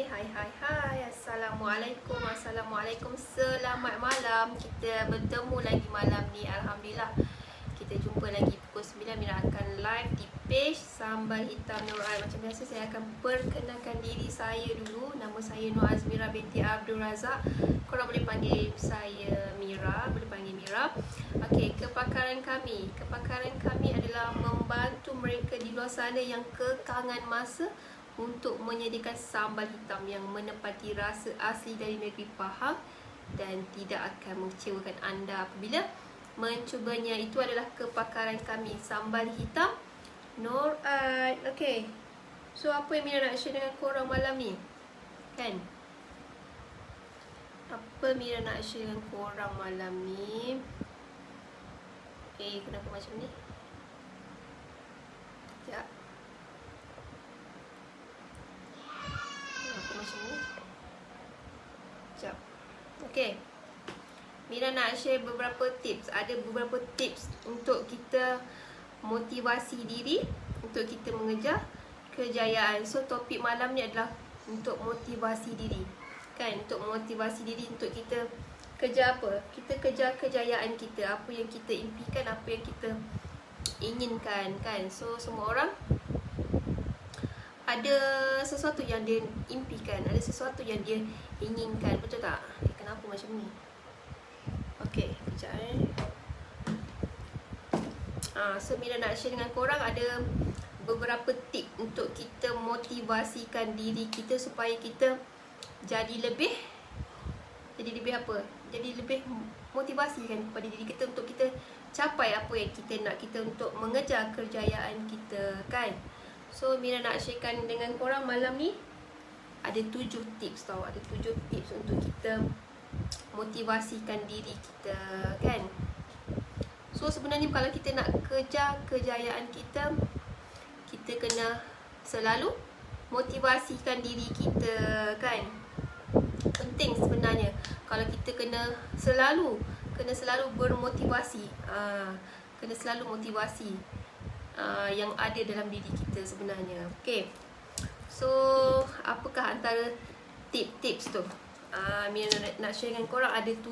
Hai. Assalamualaikum. Selamat malam. Kita bertemu lagi malam ni. Alhamdulillah. Kita jumpa lagi pukul 9. Mira akan live di page Sambal Hitam Nur Al. Macam biasa saya akan perkenalkan diri saya dulu. Nama saya Nur Azmira binti Abdul Razak. Korang boleh panggil saya Mira, boleh panggil Mira. Okey, kepakaran kami adalah membantu mereka di luar sana yang kekangan masa untuk menyediakan sambal hitam yang menepati rasa asli dari negeri Pahang dan tidak akan mengecewakan anda apabila mencubanya. Itu adalah kepakaran kami, sambal hitam Nur Al. Okay, so apa yang Mira nak share dengan korang malam ni? Kan? Apa Mira nak share dengan korang malam ni? Kenapa macam ni? Sekejap. Macam ni. Sekejap. Okay, Mira nak share beberapa tips. Ada beberapa tips untuk kita motivasi diri untuk kita mengejar kejayaan. So topik malam ni adalah untuk motivasi diri. Kan, untuk motivasi diri untuk kita kejar apa? Kita kejar kejayaan kita, apa yang kita impikan, apa yang kita inginkan, kan? So semua orang ada sesuatu yang dia impikan, ada sesuatu yang dia inginkan, betul tak? Kenapa macam ni? Okey, kejap So Mira nak share dengan korang ada beberapa tip untuk kita motivasikan diri kita supaya kita jadi lebih apa? Jadi lebih motivasi kan kepada diri kita untuk kita capai apa yang kita nak, kita untuk mengejar kejayaan kita, kan? So Mira nak sharekan dengan korang malam ni ada 7 tips tau. Ada 7 tips untuk kita motivasikan diri kita, kan? So sebenarnya kalau kita nak kejar kejayaan kita, kita kena selalu motivasikan diri kita, kan? Penting sebenarnya. Kalau kita kena selalu bermotivasi, kena selalu motivasi yang ada dalam diri kita sebenarnya. Okay, so apakah antara tips tu? Mira nak share dengan korang ada 7.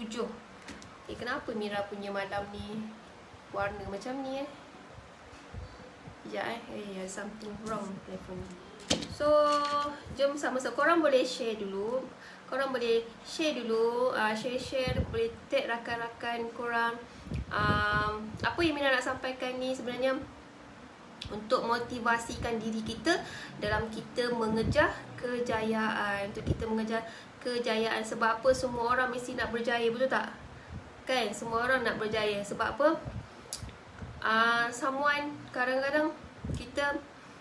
Kenapa Mira punya malam ni warna macam ni Sekejap something wrong telefon ni. So jom sama-sama, korang boleh share dulu. Share, boleh tag rakan-rakan korang. Apa yang Mira nak sampaikan ni sebenarnya untuk motivasikan diri kita dalam kita mengejar kejayaan. Untuk kita mengejar kejayaan. Sebab apa? Semua orang mesti nak berjaya, betul tak? Kan? Semua orang nak berjaya. Sebab apa? Kadang-kadang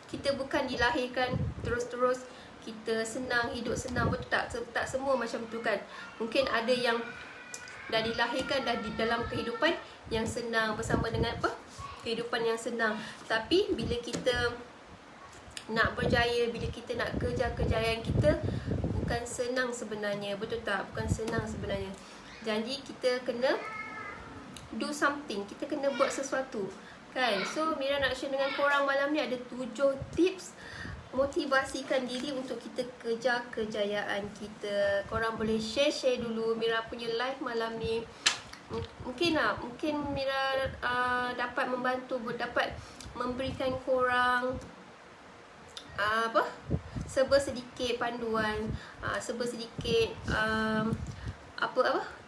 kita bukan dilahirkan terus-terus kita senang, hidup senang, betul tak? Tak semua macam tu, kan? Mungkin ada yang dah dilahirkan dah di dalam kehidupan yang senang, bersama dengan apa? Kehidupan yang senang. Tapi bila kita nak berjaya, bila kita nak kejar kejayaan kita, bukan senang sebenarnya, betul tak? Bukan senang sebenarnya. Jadi kita kena do something, kita kena buat sesuatu, kan? So Mira nak share dengan korang malam ni ada 7 tips motivasikan diri untuk kita kejar kejayaan kita. Korang boleh share dulu Mira punya live malam ni. Mungkin Mira dapat membantu, dapat memberikan korang sedikit panduan, sedikit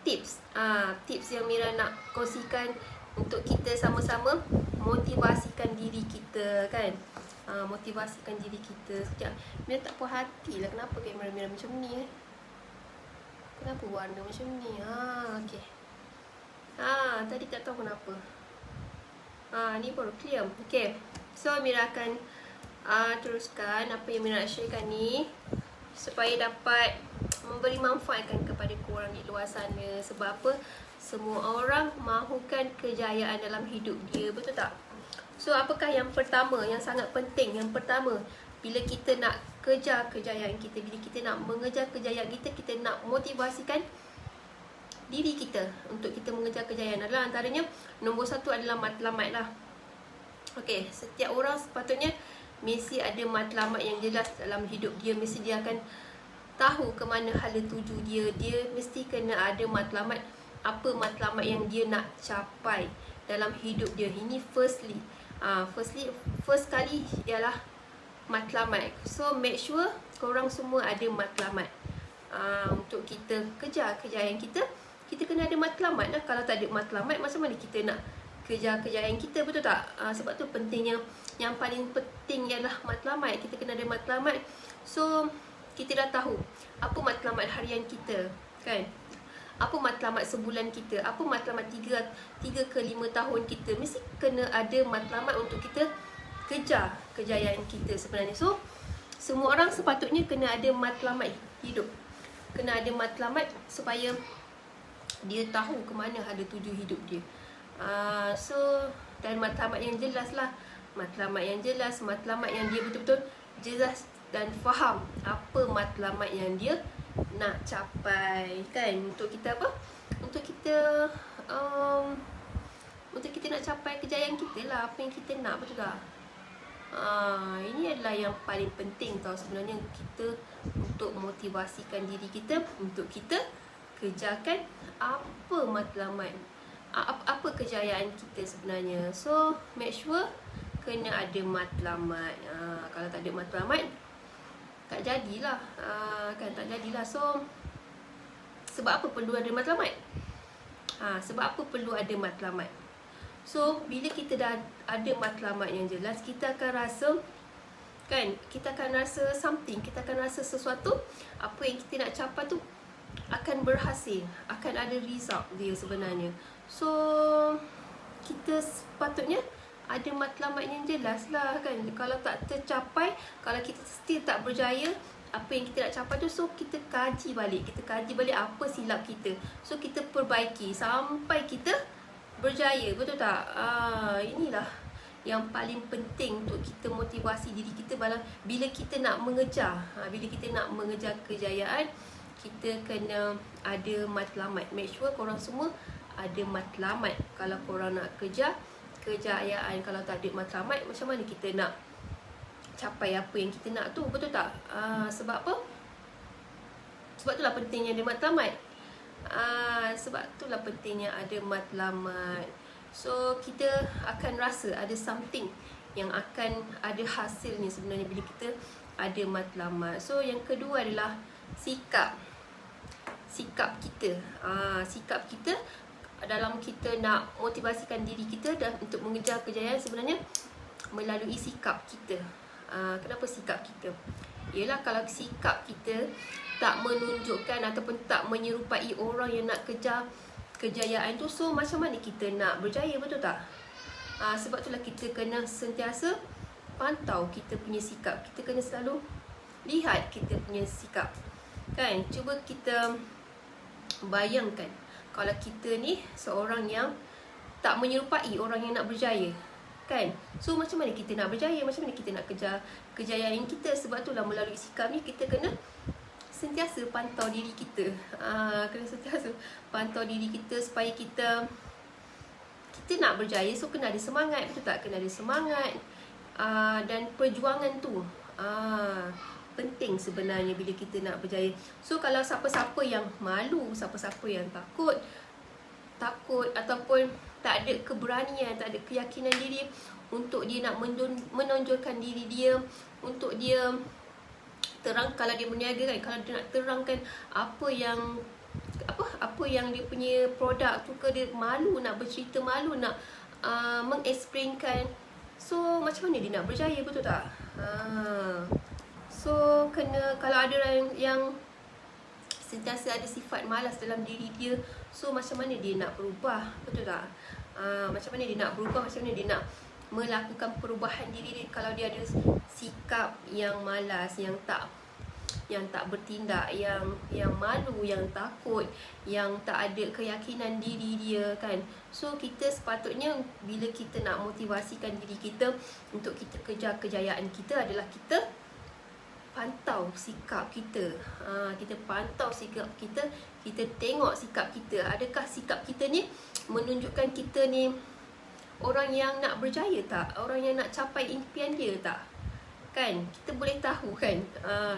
tips yang Mira nak kongsikan untuk kita sama-sama motivasikan diri kita, kan? Motivasikan diri kita. Sekejap, Mira tak puas hati lah kenapa kamera Mira macam ni Kenapa warna macam ni? Okay. Tadi tak tahu kenapa. Ni baru clear. Okay, so Mira akan teruskan apa yang Mira nak sharekan ni supaya dapat memberi manfaat kan kepada korang di luar sana. Sebab apa? Semua orang mahukan kejayaan dalam hidup dia, betul tak? So apakah yang pertama, yang sangat penting? Yang pertama, bila kita nak kejar kejayaan kita, bila kita nak mengejar kejayaan kita, kita nak motivasikan diri kita untuk kita mengejar kejayaan adalah antaranya nombor 1 adalah matlamat lah. Okay, setiap orang sepatutnya mesti ada matlamat yang jelas dalam hidup dia. Mesti dia akan tahu ke mana hala tuju dia. Dia mesti kena ada matlamat. Apa matlamat yang dia nak capai dalam hidup dia. Ini first kali ialah matlamat. So make sure korang semua ada matlamat. Untuk kita kejar kejayaan kita, kita kena ada matlamat lah. Kalau tak ada matlamat, macam mana kita nak kejar kejayaan kita, betul tak? Sebab tu pentingnya, yang paling penting ialah matlamat. Kita kena ada matlamat. So kita dah tahu apa matlamat harian kita, kan? Apa matlamat sebulan kita, apa matlamat 3 ke 5 tahun kita. Mesti kena ada matlamat untuk kita kejar kejayaan kita sebenarnya. So semua orang sepatutnya kena ada matlamat hidup. Kena ada matlamat supaya dia tahu ke mana hala tuju hidup dia. So dan matlamat yang jelas lah. Matlamat yang jelas, matlamat yang dia betul-betul jelas dan faham apa matlamat yang dia nak capai, kan? Untuk kita apa? Untuk kita nak capai kejayaan kita lah. Apa yang kita nak, betul tak? Ini adalah yang paling penting tau sebenarnya, kita untuk motivasikan diri kita, untuk kita kejarkan apa matlamat, apa kejayaan kita sebenarnya. So make sure kena ada matlamat. Kalau tak ada matlamat, tak jadilah. Kan tak jadilah. So sebab apa perlu ada matlamat? Sebab apa perlu ada matlamat? So bila kita dah ada matlamat yang jelas, kita akan rasa, kan, kita akan rasa something, kita akan rasa sesuatu, apa yang kita nak capai tu akan berhasil, akan ada result dia sebenarnya. So kita sepatutnya ada matlamat yang jelas lah, kan. Kalau tak tercapai, kalau kita still tak berjaya apa yang kita nak capai tu, so kita kaji balik apa silap kita. So kita perbaiki sampai kita berjaya, betul tak? Inilah yang paling penting untuk kita motivasi diri kita bila kita nak mengejar. Bila kita nak mengejar kejayaan, kita kena ada matlamat. Make sure korang semua ada matlamat kalau korang nak kejar kejayaan. Kalau tak ada matlamat, macam mana kita nak capai apa yang kita nak tu, betul tak? Sebab apa? Sebab itulah pentingnya ada matlamat. Sebab itulah pentingnya ada matlamat. So kita akan rasa ada something yang akan ada hasilnya sebenarnya bila kita ada matlamat. So yang kedua adalah sikap kita. Sikap kita dalam kita nak motivasikan diri kita dan untuk mengejar kejayaan sebenarnya melalui sikap kita. Kenapa sikap kita? Ialah kalau sikap kita tak menunjukkan ataupun tak menyerupai orang yang nak kejar kejayaan tu, so macam mana kita nak berjaya, betul tak? Sebab itulah kita kena sentiasa pantau kita punya sikap. Kita kena selalu lihat kita punya sikap, kan? Cuba kita bayangkan kalau kita ni seorang yang tak menyerupai orang yang nak berjaya, kan? So macam mana kita nak berjaya, macam mana kita nak kejar kejayaan kita? Sebab itulah melalui sikap ni kita kena sentiasa pantau diri kita. Kena sentiasa pantau diri kita supaya kita nak berjaya. So kena ada semangat, betul tak? Kena ada semangat. Dan perjuangan tu penting sebenarnya bila kita nak berjaya. So kalau siapa-siapa yang malu, siapa-siapa yang takut ataupun tak ada keberanian, tak ada keyakinan diri untuk dia nak menonjolkan diri dia, untuk dia terang, kalau dia berniaga, kan, kalau dia nak terangkan apa yang dia punya produk tu, ke dia malu nak bercerita, malu nak mengeksplainkan. So macam mana dia nak berjaya, betul tak? So kena, kalau ada orang yang sentiasa ada sifat malas dalam diri dia, so macam mana dia nak berubah, betul tak? Macam mana dia nak berubah, macam mana dia nak melakukan perubahan diri dia kalau dia ada sikap yang malas, yang tak bertindak, yang malu, yang takut, yang tak ada keyakinan diri dia, kan? So kita sepatutnya bila kita nak motivasikan diri kita untuk kita kejar kejayaan kita adalah kita pantau sikap kita. Kita pantau sikap kita, kita tengok sikap kita. Adakah sikap kita ni menunjukkan kita ni orang yang nak berjaya tak? Orang yang nak capai impian dia tak? Kan? Kita boleh tahu, kan?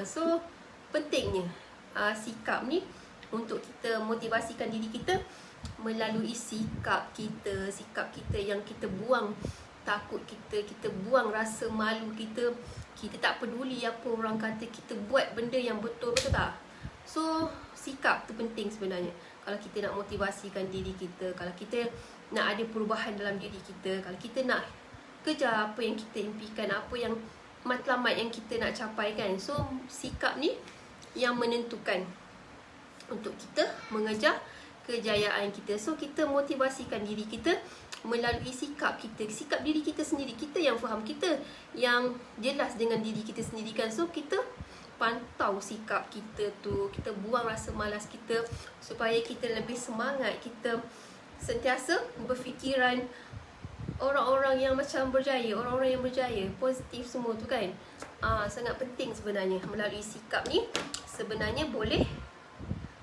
So pentingnya sikap ni untuk kita motivasikan diri kita melalui sikap kita yang kita buang takut kita buang rasa malu kita tak peduli apa orang kata, kita buat benda yang betul tak? So sikap tu penting sebenarnya. Kalau kita nak motivasikan diri kita, kalau kita nak ada perubahan dalam diri kita, kalau kita nak kejar apa yang kita impikan, apa yang matlamat yang kita nak capai kan. So sikap ni yang menentukan untuk kita mengejar kejayaan kita. So kita motivasikan diri kita melalui sikap kita, sikap diri kita sendiri. Kita yang faham, kita yang jelas dengan diri kita sendiri kan. So kita pantau sikap kita tu, kita buang rasa malas kita supaya kita lebih semangat, kita sentiasa berfikiran orang-orang yang macam berjaya, orang-orang yang berjaya, positif semua tu kan. Sangat penting sebenarnya. Melalui sikap ni sebenarnya boleh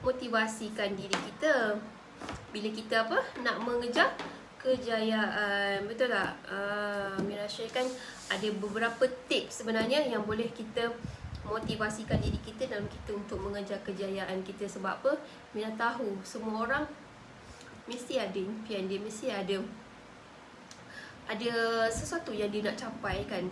motivasikan diri kita bila kita nak mengejar kejayaan. Betul tak? Mira sharekan ada beberapa tips sebenarnya yang boleh kita motivasikan diri kita dalam kita untuk mengejar kejayaan kita. Sebab apa? Mira tahu semua orang mesti ada impian dia, mesti ada sesuatu yang dia nak capai kan.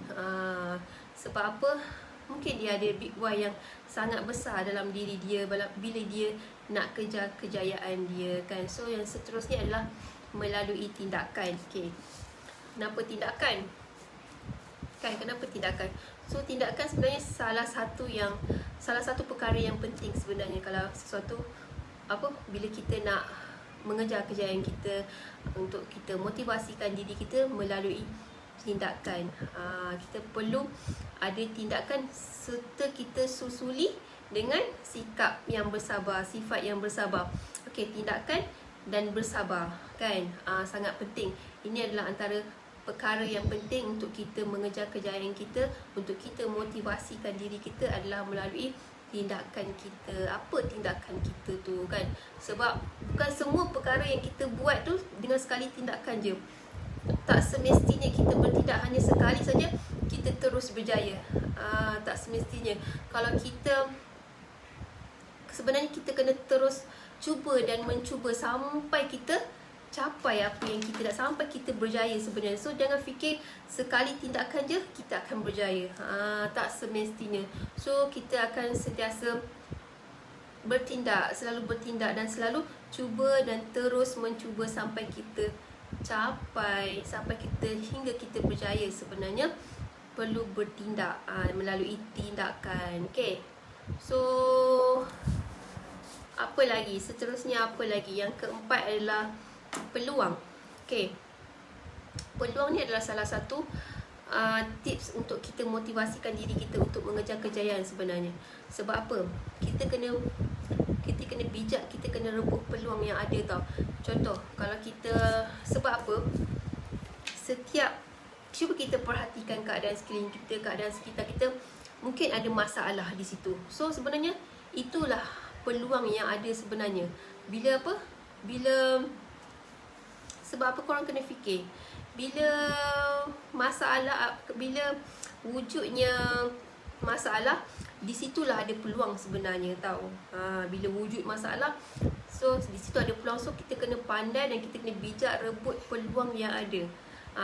Sebab apa? Mungkin dia ada big why yang sangat besar dalam diri dia bila dia nak kejar kejayaan dia kan. So yang seterusnya adalah melalui tindakan. Okay, kenapa tindakan? Kan, kenapa tindakan? So tindakan sebenarnya salah satu perkara yang penting sebenarnya kalau sesuatu bila kita nak mengejar kejayaan kita, untuk kita motivasikan diri kita melalui tindakan. Kita perlu ada tindakan serta kita susuli dengan sikap yang bersabar, sifat yang bersabar. Okey, tindakan dan bersabar kan. Sangat penting. Ini adalah antara perkara yang penting untuk kita mengejar kejayaan kita, untuk kita motivasikan diri kita adalah melalui tindakan kita. Apa tindakan kita tu kan? Sebab bukan semua perkara yang kita buat tu dengan sekali tindakan je. Tak semestinya kita bertindak hanya sekali saja kita terus berjaya. Tak semestinya. Kalau kita sebenarnya kita kena terus cuba dan mencuba sampai kita capai apa yang kita nak, sampai kita berjaya sebenarnya. So jangan fikir sekali tindakan je kita akan berjaya. Tak semestinya. So kita akan sentiasa bertindak, selalu bertindak dan selalu cuba dan terus mencuba sampai kita capai, sampai kita hingga kita berjaya. Sebenarnya perlu bertindak melalui tindakan. Okay, so apa lagi? Seterusnya apa lagi? Yang keempat adalah peluang. Okay, peluang ni adalah salah satu tips untuk kita motivasikan diri kita untuk mengejar kejayaan sebenarnya. Sebab apa? Kita kena bijak, kita kena rebut peluang yang ada tau. Contoh, kalau kita, sebab apa? Cuba kita perhatikan keadaan sekeliling kita, keadaan sekitar kita, mungkin ada masalah di situ. So sebenarnya itulah peluang yang ada sebenarnya. Bila apa? Sebab apa korang kena fikir? Bila wujudnya masalah, di situlah ada peluang sebenarnya tau. Bila wujud masalah, so di situ ada peluang. So kita kena pandai dan kita kena bijak rebut peluang yang ada.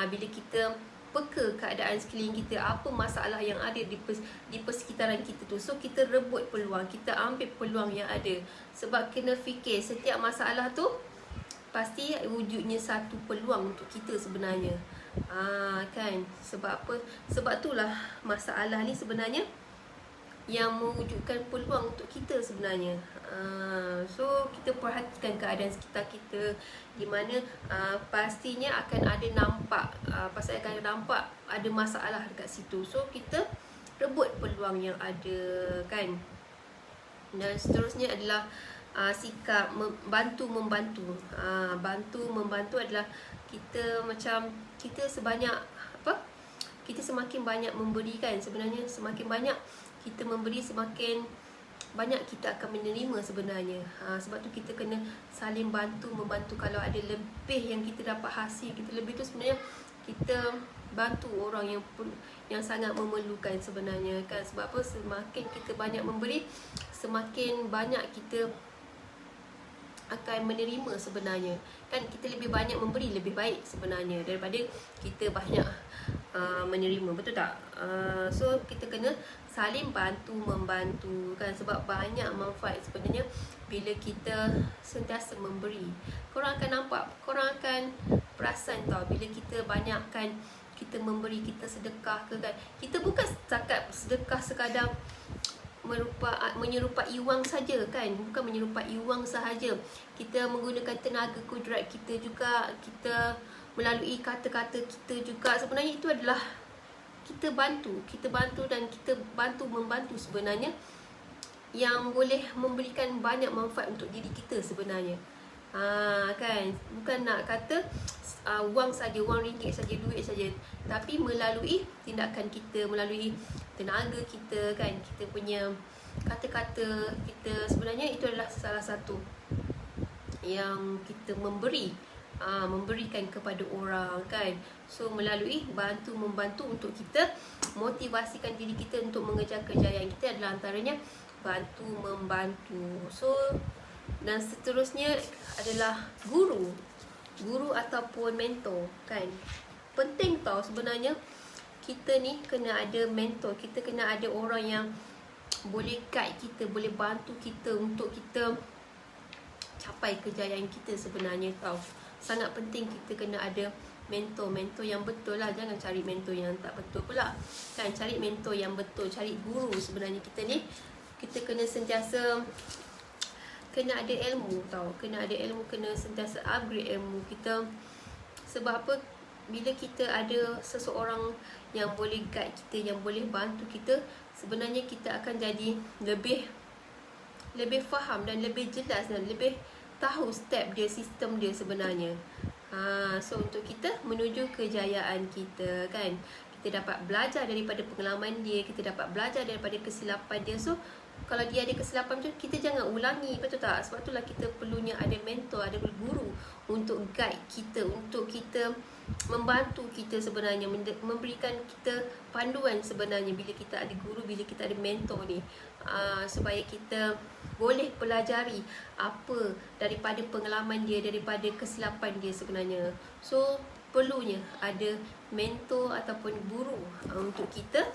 Bila kita peka keadaan sekeliling kita, apa masalah yang ada di persekitaran kita tu, so kita rebut peluang, kita ambil peluang yang ada. Sebab kena fikir setiap masalah tu pasti wujudnya satu peluang untuk kita sebenarnya. Kan, sebab apa? Sebab itulah masalah ni sebenarnya yang mewujudkan peluang untuk kita sebenarnya. So kita perhatikan keadaan sekitar kita, di mana pastinya akan ada nampak, ada masalah dekat situ. So kita rebut peluang yang ada kan. Dan seterusnya adalah sikap bantu membantu. Bantu membantu adalah kita kita semakin banyak memberi kan. Sebenarnya semakin banyak kita memberi, semakin banyak kita akan menerima sebenarnya. Sebab tu kita kena saling bantu membantu. Kalau ada lebih yang kita dapat hasil, kita lebih tu sebenarnya kita bantu orang yang sangat memerlukan sebenarnya kan. Sebab apa? Semakin kita banyak memberi, semakin banyak kita akan menerima sebenarnya kan. Kita lebih banyak memberi lebih baik sebenarnya daripada kita banyak menerima, betul tak? So kita kena saling bantu membantu kan, sebab banyak manfaat sebenarnya bila kita sentiasa memberi. Korang akan nampak, korang akan perasan tau, bila kita banyakkan kita memberi, kita sedekah ke kan, kita bukan setakat sedekah sekadar menyerupai wang saja kan, bukan menyerupai wang sahaja. Kita menggunakan tenaga kudrat kita juga, kita melalui kata-kata kita juga. Sebenarnya itu adalah kita bantu dan kita bantu membantu sebenarnya, yang boleh memberikan banyak manfaat untuk diri kita sebenarnya. Kan, bukan nak kata wang saja, wang ringgit saja, duit saja, tapi melalui tindakan kita, melalui tenaga kita kan, kita punya kata-kata kita, sebenarnya itu adalah salah satu yang kita memberikan kepada orang kan. So melalui bantu membantu untuk kita motivasikan diri kita untuk mengejar kejayaan kita adalah antaranya bantu membantu. So dan seterusnya adalah guru ataupun mentor kan. Penting tau sebenarnya kita ni kena ada mentor, kita kena ada orang yang boleh guide kita, boleh bantu kita untuk kita capai kejayaan kita sebenarnya tau. Sangat penting kita kena ada mentor yang betul lah. Jangan cari mentor yang tak betul pula kan. Cari mentor yang betul, cari guru. Sebenarnya kita ni, kita kena sentiasa kena ada ilmu tau, kena ada ilmu, kena sentiasa upgrade ilmu kita. Sebab apa? Bila kita ada seseorang yang boleh guide kita, yang boleh bantu kita, sebenarnya kita akan jadi lebih faham dan lebih jelas dan lebih tahu step dia, sistem dia sebenarnya. So untuk kita menuju kejayaan kita kan, kita dapat belajar daripada pengalaman dia, kita dapat belajar daripada kesilapan dia. So kalau dia ada kesilapan tu, kita jangan ulangi, betul tak? Sebab itulah kita perlunya ada mentor, ada guru untuk guide kita, untuk kita membantu kita sebenarnya, memberikan kita panduan sebenarnya bila kita ada guru, bila kita ada mentor ni, supaya kita boleh pelajari apa daripada pengalaman dia, daripada kesilapan dia sebenarnya. So perlunya ada mentor ataupun guru untuk kita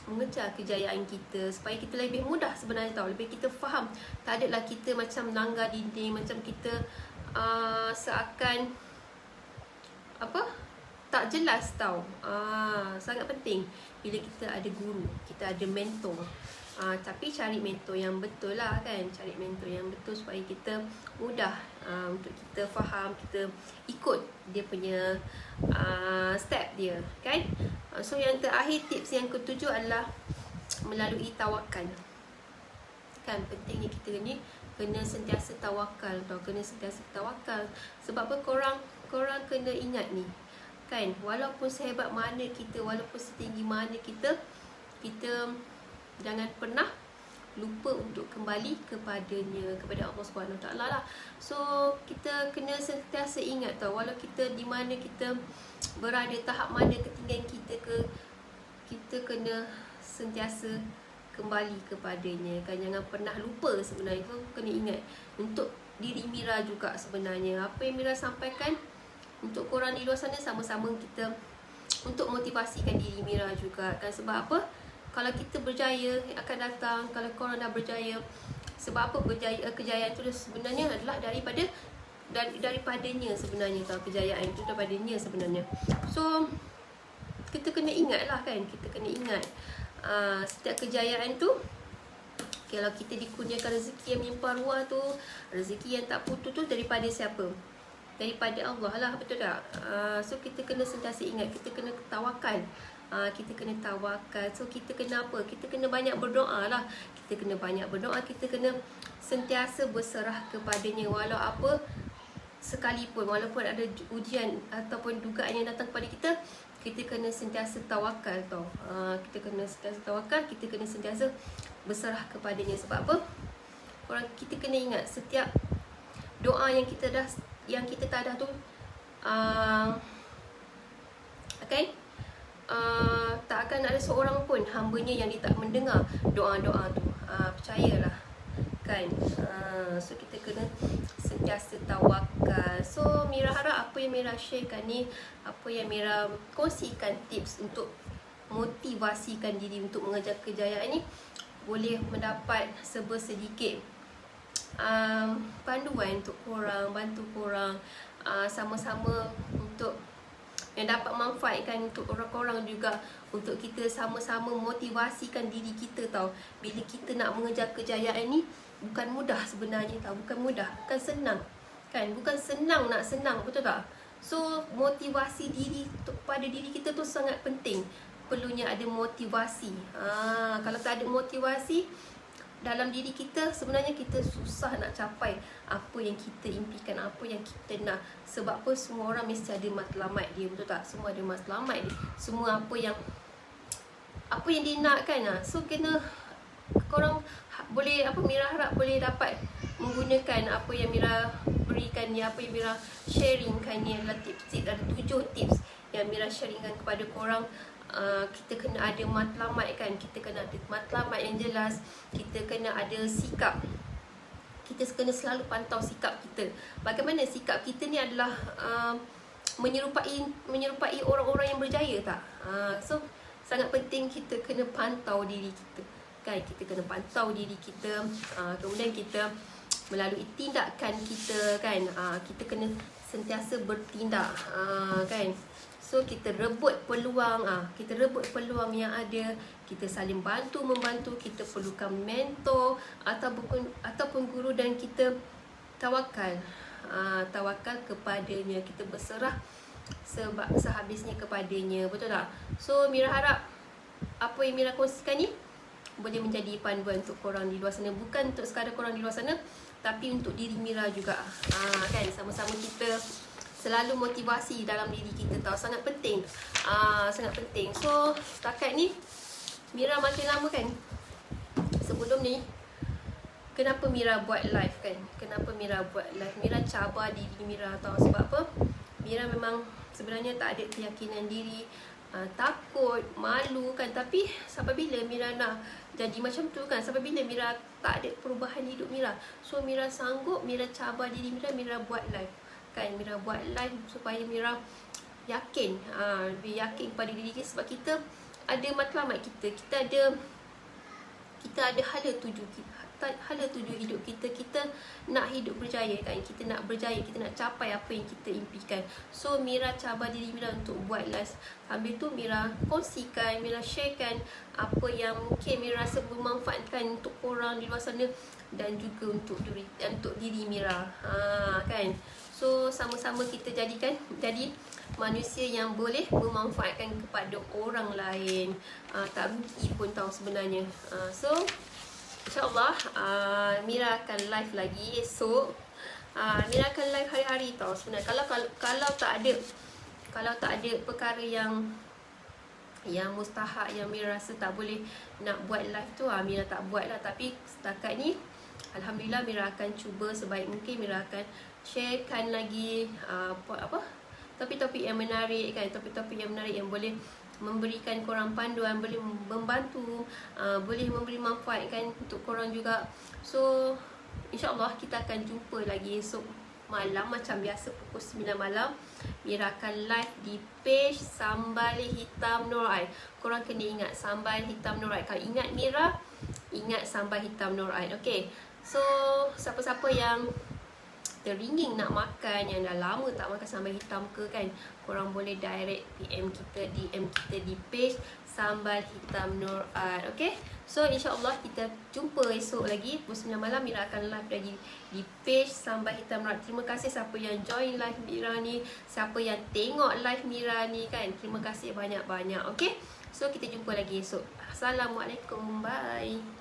mengejar kejayaan kita, supaya kita lebih mudah sebenarnya tau, lebih kita faham. Tak adalah kita macam langgar dinding, macam kita seakan tak jelas tau. Sangat penting bila kita ada guru, kita ada mentor. Tapi cari mentor yang betul lah kan, cari mentor yang betul supaya kita mudah untuk kita faham, kita ikut dia punya step dia kan. So yang terakhir, tips yang ketujuh adalah melalui tawakal kan. Pentingnya kita ni kena sentiasa tawakal tau, kena sentiasa tawakal. Sebab apa? Korang kena ingat ni kan, walaupun sehebat mana kita, walaupun setinggi mana kita jangan pernah lupa untuk kembali kepadanya, kepada Allah SWT lah. So kita kena sentiasa ingat tau, walau kita di mana kita berada, tahap mana ketinggian kita kita kena sentiasa kembali kepadanya kan. Jangan pernah lupa sebenarnya. So kena ingat untuk diri Mira juga sebenarnya. Apa yang Mira sampaikan untuk korang di luar sana, sama-sama kita untuk motivasikan diri Mira juga kan. Sebab apa? Kalau kita berjaya akan datang, kalau korang dah berjaya. Sebab apa kejayaan tu sebenarnya adalah daripadanya sebenarnya tau. Kejayaan itu daripadanya sebenarnya. So kita kena ingat lah kan, kita kena ingat setiap kejayaan tu, kalau kita dikurniakan rezeki yang melimpah ruah tu, rezeki yang tak putus tu, daripada siapa? Daripada Allah lah, betul tak? So kita kena sentiasa ingat, kita kena tawakal. Kita kena tawakal. So kita kena apa? Kita kena banyak berdoa lah. Kita kena banyak berdoa, kita kena sentiasa berserah kepadanya. Walau apa sekalipun, walaupun ada ujian ataupun dugaan yang datang kepada kita, kita kena sentiasa tawakal tau. Kita kena sentiasa tawakal, kita kena sentiasa berserah kepadanya. Sebab apa? Kita kena ingat setiap doa yang kita tadah tu, okay? tak akan ada seorang pun hamba-Nya yang dia tak mendengar doa-doa tu. Percayalah kan. So kita kena sentiasa tawakal. So Mira harap apa yang Mira sharekan ni, apa yang Mira kongsikan tips untuk motivasikan diri untuk mengejar kejayaan ni, boleh mendapat sedikit panduan untuk korang, bantu korang sama-sama untuk yang dapat manfaatkan untuk orang-orang juga, untuk kita sama-sama motivasikan diri kita tau. Bila kita nak mengejar kejayaan ni bukan mudah sebenarnya tau, bukan mudah, bukan senang kan, bukan senang nak senang, betul tak? So motivasi diri pada diri kita tu sangat penting, perlunya ada motivasi. Kalau tak ada motivasi dalam diri kita, sebenarnya kita susah nak capai apa yang kita impikan, apa yang kita nak. Sebab apa? Semua orang mesti ada matlamat dia, betul tak? Semua ada matlamat dia, semua apa yang dia nak kan. So kena korang boleh Mira harap boleh dapat menggunakan apa yang Mira berikan ni, apa yang Mira sharingkan ni adalah tips-tips. Ada 7 tips yang Mira sharingkan kepada korang. Kita kena ada matlamat kan, kita kena ada matlamat yang jelas, kita kena ada sikap, kita kena selalu pantau sikap kita. Bagaimana sikap kita ni adalah menyerupai orang-orang yang berjaya tak? So sangat penting kita kena pantau diri kita kan, kita kena pantau diri kita, kemudian kita melalui tindakan kita kan, kita kena sentiasa bertindak kan. So kita rebut peluang, yang ada, kita saling bantu-membantu, kita perlukan mentor ataupun guru, dan kita tawakal kepadanya, kita berserah sehabisnya kepadanya, betul tak? So Mira harap apa yang Mira kongsikan ni boleh menjadi panduan untuk korang di luar sana, bukan untuk sekadar korang di luar sana, tapi untuk diri Mira juga kan. Sama-sama kita selalu motivasi dalam diri kita tau, sangat penting, sangat penting. So setakat ni Mira makin lama kan, sebelum ni kenapa Mira buat live kan, kenapa Mira buat live, Mira cabar diri Mira tau. Sebab apa? Mira memang sebenarnya tak ada keyakinan diri, takut, malu kan. Tapi sampai bila Mira nak jadi macam tu kan, sampai bila Mira tak ada perubahan hidup Mira, so Mira sanggup, Mira cabar diri Mira, Mira buat live kan. Mira buat live supaya Mira yakin, lebih yakin pada diri kita. Sebab kita ada matlamat kita ada hala tuju hidup kita. Kita nak hidup berjaya kan, kita nak berjaya, kita nak capai apa yang kita impikan. So Mira cabar diri Mira untuk buat live. Sambil tu Mira kongsikan, Mira sharekan apa yang mungkin Mira rasa bermanfaatkan untuk korang di luar sana, dan juga untuk diri Mira kan. So sama-sama kita jadi manusia yang boleh memanfaatkan kepada orang lain, tak rugi pun tahu sebenarnya. So InsyaAllah Mira akan live lagi esok. Mira akan live hari-hari tau sebenarnya. Kalau tak ada perkara yang mustahak, yang Mira rasa tak boleh nak buat live tu, Mira tak buat lah. Tapi setakat ni Alhamdulillah Mira akan cuba sebaik mungkin. Mira akan sharekan lagi topik-topik yang menarik kan, topik-topik yang menarik yang boleh memberikan korang panduan, boleh membantu, boleh memberi manfaat kan untuk korang juga. So InsyaAllah kita akan jumpa lagi esok malam macam biasa pukul 9 malam. Mira akan live di page Sambal Hitam Nur Ain. Korang kena ingat Sambal Hitam Nur Ain. Kalau ingat Mira, ingat Sambal Hitam Nur Ain. Okay, so siapa-siapa yang teringin nak makan, yang dah lama tak makan sambal hitam ke kan, korang boleh direct DM kita, DM kita di page Sambal Hitam Nur Ain. Okay, so insyaAllah kita jumpa esok lagi pukul 9 malam. Mira akan live lagi di page Sambal Hitam Nur Ain. Terima kasih siapa yang join live Mira ni, siapa yang tengok live Mira ni kan, terima kasih banyak-banyak. Okay, so kita jumpa lagi esok. Assalamualaikum, bye.